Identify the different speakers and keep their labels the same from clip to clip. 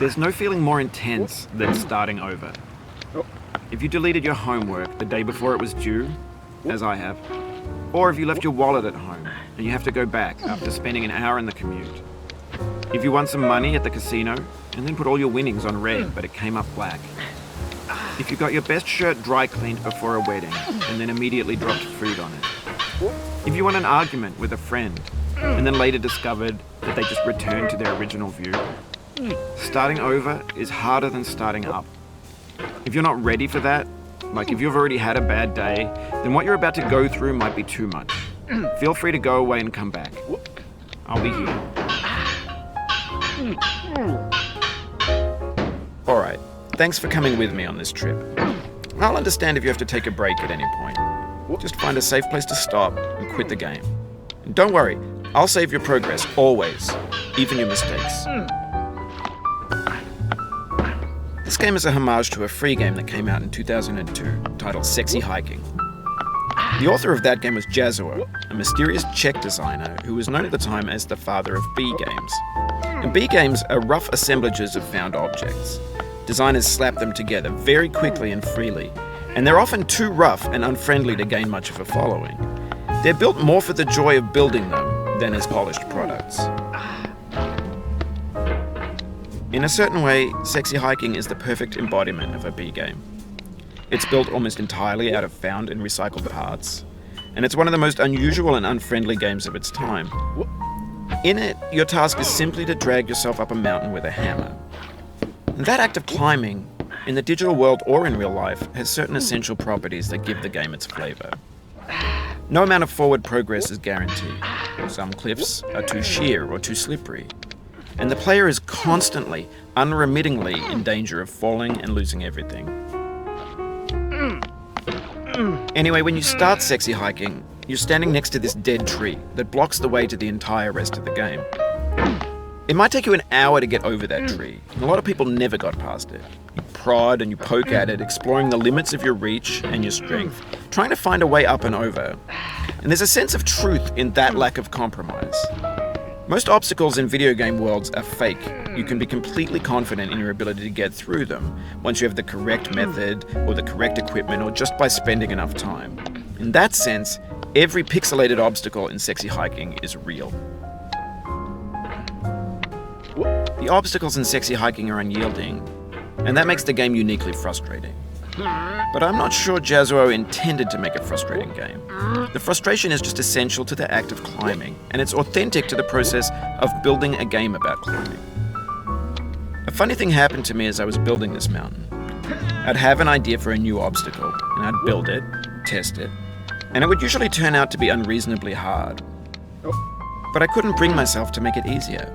Speaker 1: There's no feeling more intense than starting over. If you deleted your homework the day before it was due, as I have, or if you left your wallet at home and you have to go back after spending an hour in the commute. If you won some money at the casino and then put all your winnings on red but it came up black. If you got your best shirt dry cleaned before a wedding and then immediately dropped food on it. If you won an argument with a friend and then later discovered that they just returned to their original view. Starting over is harder than starting up. If you're not ready for that, like if you've already had a bad day, then what you're about to go through might be too much. Feel free to go away and come back. I'll be here. Alright, thanks for coming with me on this trip. I'll understand if you have to take a break at any point. Just find a safe place to stop and quit the game. And don't worry, I'll save your progress, always, even your mistakes. This game is a homage to a free game that came out in 2002, titled Sexy Hiking. The author of that game was Jazzuo, a mysterious Czech designer who was known at the time as the father of B games. And B games are rough assemblages of found objects. Designers slap them together very quickly and freely, and they're often too rough and unfriendly to gain much of a following. They're built more for the joy of building them than as polished products. In a certain way, Sexy Hiking is the perfect embodiment of a B game. It's built almost entirely out of found and recycled parts, and it's one of the most unusual and unfriendly games of its time. In it, your task is simply to drag yourself up a mountain with a hammer. And that act of climbing, in the digital world or in real life, has certain essential properties that give the game its flavor. No amount of forward progress is guaranteed. Some cliffs are too sheer or too slippery. And the player is constantly, unremittingly in danger of falling and losing everything. Anyway, when you start Sexy Hiking, you're standing next to this dead tree that blocks the way to the entire rest of the game. It might take you an hour to get over that tree, and a lot of people never got past it. You prod and you poke at it, exploring the limits of your reach and your strength, trying to find a way up and over. And there's a sense of truth in that lack of compromise. Most obstacles in video game worlds are fake. You can be completely confident in your ability to get through them once you have the correct method or the correct equipment or just by spending enough time. In that sense, every pixelated obstacle in Sexy Hiking is real. The obstacles in Sexy Hiking are unyielding, and that makes the game uniquely frustrating. But I'm not sure Jazzuo intended to make a frustrating game. The frustration is just essential to the act of climbing, and it's authentic to the process of building a game about climbing. A funny thing happened to me as I was building this mountain. I'd have an idea for a new obstacle, and I'd build it, test it, and it would usually turn out to be unreasonably hard. But I couldn't bring myself to make it easier.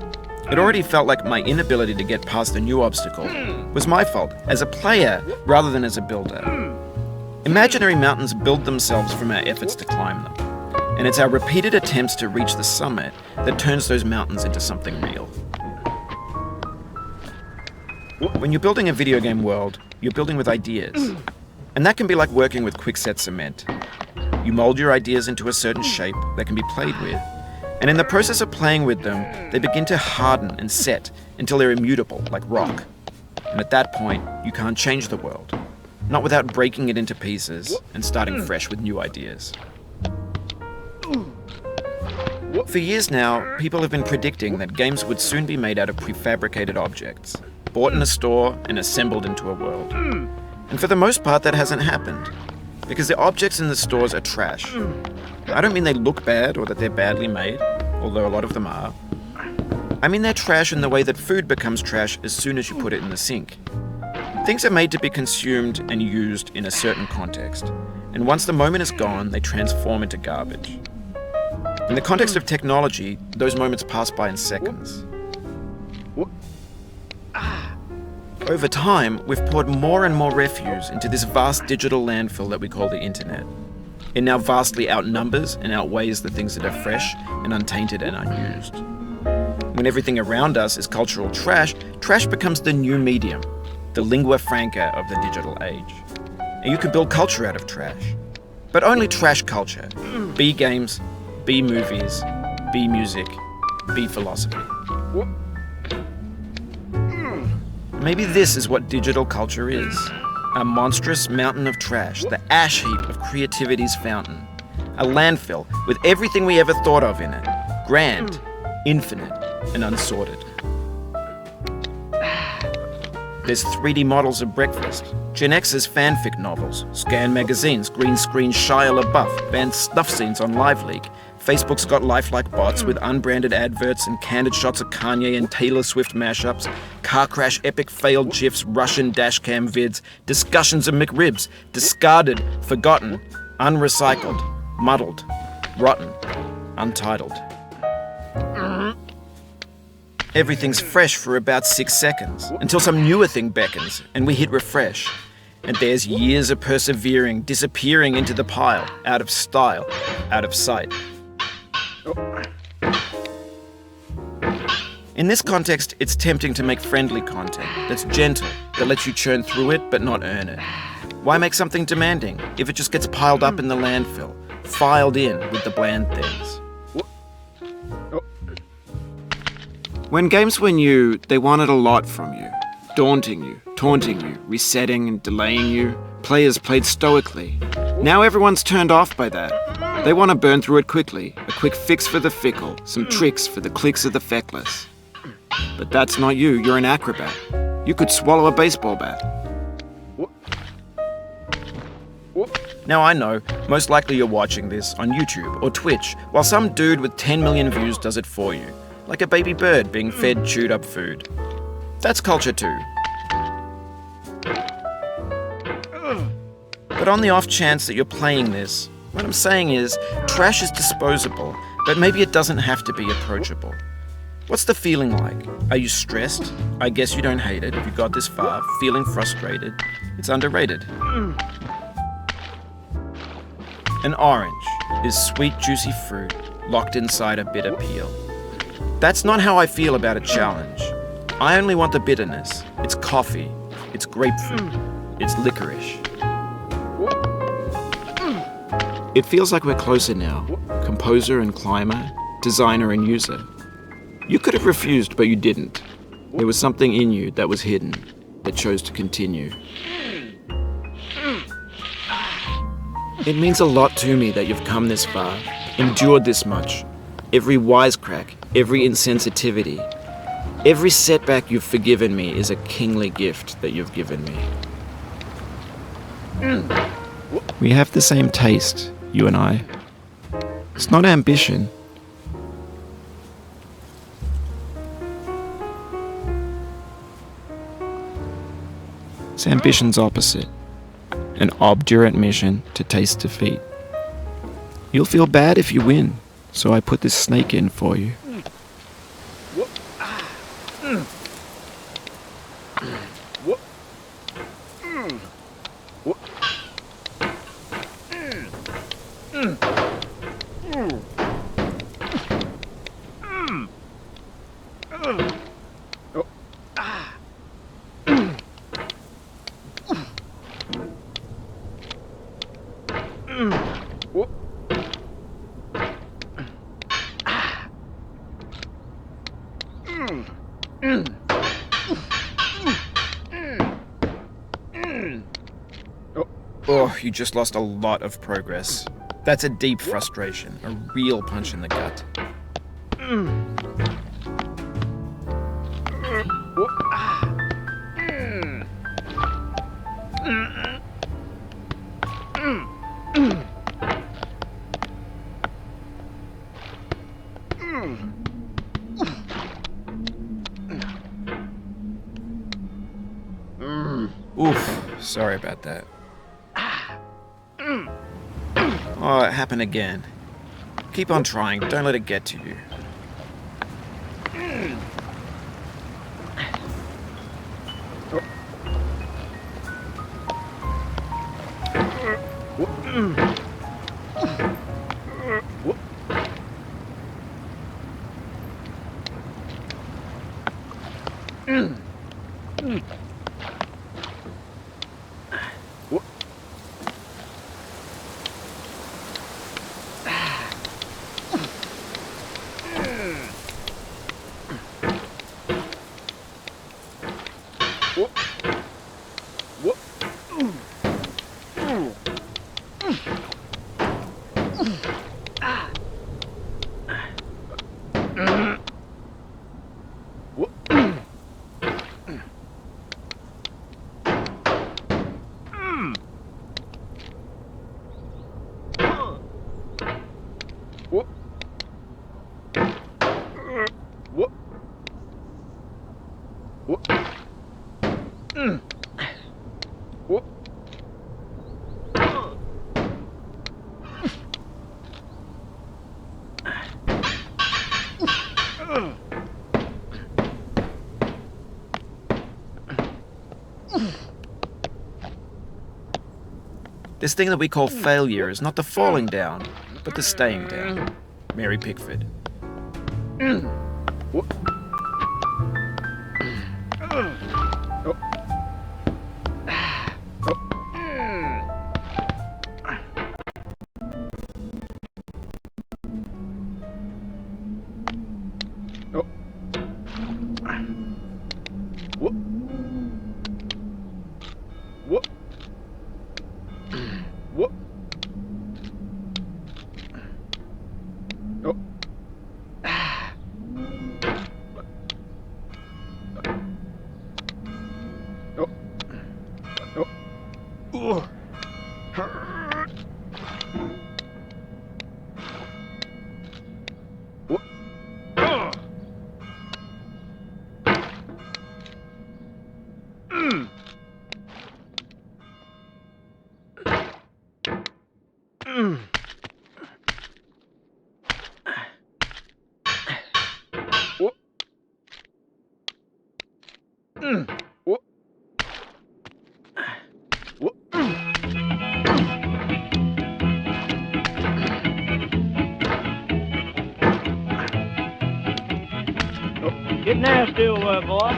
Speaker 1: It already felt like my inability to get past a new obstacle was my fault as a player rather than as a builder. Imaginary mountains build themselves from our efforts to climb them, and it's our repeated attempts to reach the summit that turns those mountains into something real. When you're building a video game world, you're building with ideas, and that can be like working with quickset cement. You mold your ideas into a certain shape that can be played with, and in the process of playing with them, they begin to harden and set until they're immutable, like rock. And at that point, you can't change the world, not without breaking it into pieces and starting fresh with new ideas. For years now, people have been predicting that games would soon be made out of prefabricated objects, bought in a store and assembled into a world. And for the most part, that hasn't happened, because the objects in the stores are trash. I don't mean they look bad or that they're badly made, although a lot of them are. I mean they're trash in the way that food becomes trash as soon as you put it in the sink. Things are made to be consumed and used in a certain context, and once the moment is gone, they transform into garbage. In the context of technology, those moments pass by in seconds. Over time, we've poured more and more refuse into this vast digital landfill that we call the internet. It now vastly outnumbers and outweighs the things that are fresh and untainted and unused. When everything around us is cultural trash, trash becomes the new medium, the lingua franca of the digital age. And you can build culture out of trash. But only trash culture. B games, B movies, B music, B philosophy. Maybe this is what digital culture is. A monstrous mountain of trash, the ash heap of creativity's fountain. A landfill with everything we ever thought of in it. Grand, infinite, and unsorted. There's 3D models of breakfast, Gen X's fanfic novels, scan magazines, green screen Shia LaBeouf, banned snuff scenes on LiveLeak. Facebook's got lifelike bots with unbranded adverts and candid shots of Kanye and Taylor Swift mashups, car crash epic failed GIFs, Russian dashcam vids, discussions of McRibs, discarded, forgotten, unrecycled, muddled, rotten, untitled. Everything's fresh for about 6 seconds, until some newer thing beckons, and we hit refresh. And there's years of persevering, disappearing into the pile, out of style, out of sight. In this context, it's tempting to make friendly content that's gentle, that lets you churn through it but not earn it. Why make something demanding if it just gets piled up in the landfill, filed in with the bland things? When games were new, they wanted a lot from you. Daunting you, taunting you, resetting and delaying you. Players played stoically. Now everyone's turned off by that. They want to burn through it quickly. A quick fix for the fickle, some tricks for the clicks of the feckless. But that's not you, you're an acrobat. You could swallow a baseball bat. Now I know, most likely you're watching this on YouTube or Twitch, while some dude with 10 million views does it for you. Like a baby bird being fed chewed up food. That's culture too. But on the off chance that you're playing this, what I'm saying is, trash is disposable, but maybe it doesn't have to be approachable. What's the feeling like? Are you stressed? I guess you don't hate it if you got this far, feeling frustrated. It's underrated. An orange is sweet, juicy fruit locked inside a bitter peel. That's not how I feel about a challenge. I only want the bitterness. It's coffee. It's grapefruit. It's licorice. It feels like we're closer now. Composer and climber, designer and user. You could have refused, but you didn't. There was something in you that was hidden, that chose to continue. It means a lot to me that you've come this far, endured this much. Every wisecrack, every insensitivity, every setback you've forgiven me is a kingly gift that you've given me. We have the same taste, you and I. It's not ambition. It's ambition's opposite. An obdurate mission to taste defeat. You'll feel bad if you win, so I put this snake in for you. Oh, you just lost a lot of progress. That's a deep frustration, a real punch in the gut. Oof, sorry about that. Oh, it happened again. Keep on trying, don't let it get to you. This thing that we call failure is not the falling down, but the staying down. Mary Pickford.
Speaker 2: Get nasty over there, boy.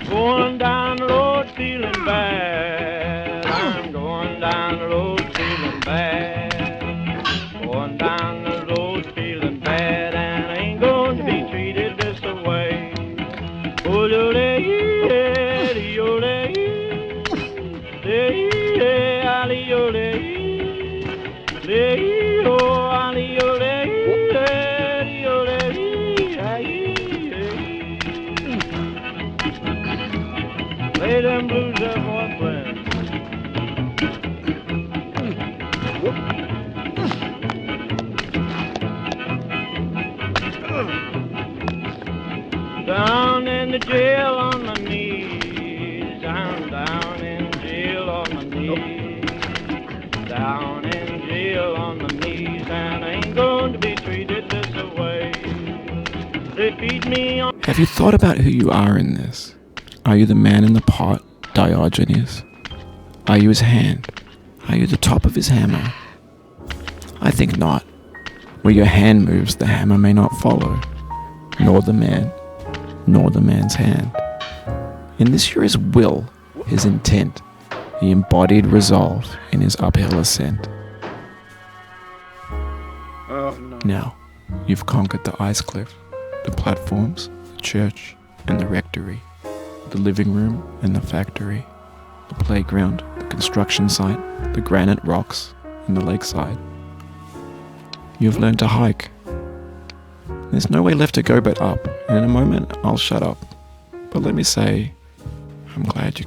Speaker 2: Going down the road feeling bad. I'm going down the road feeling bad. Going down the road feeling bad, and I ain't going to be treated this way. Oh, lay them blues up on playing. Down in the jail on my knees. I'm down in jail on my knees. Down in jail on my knees, and I ain't going to be treated this way. They beat me on.
Speaker 3: Have you thought about who you are in this? Are you the man in the pot, Diogenes? Are you his hand? Are you the top of his hammer? I think not. Where your hand moves, the hammer may not follow, nor the man, nor the man's hand. In this you're his will, his intent, the embodied resolve in his uphill ascent. Now, you've conquered the ice cliff, the platforms, the church, and the rectory, the living room and the factory, the playground, the construction site, the granite rocks, and the lakeside. You've learned to hike. There's no way left to go but up, and in a moment I'll shut up. But let me say, I'm glad you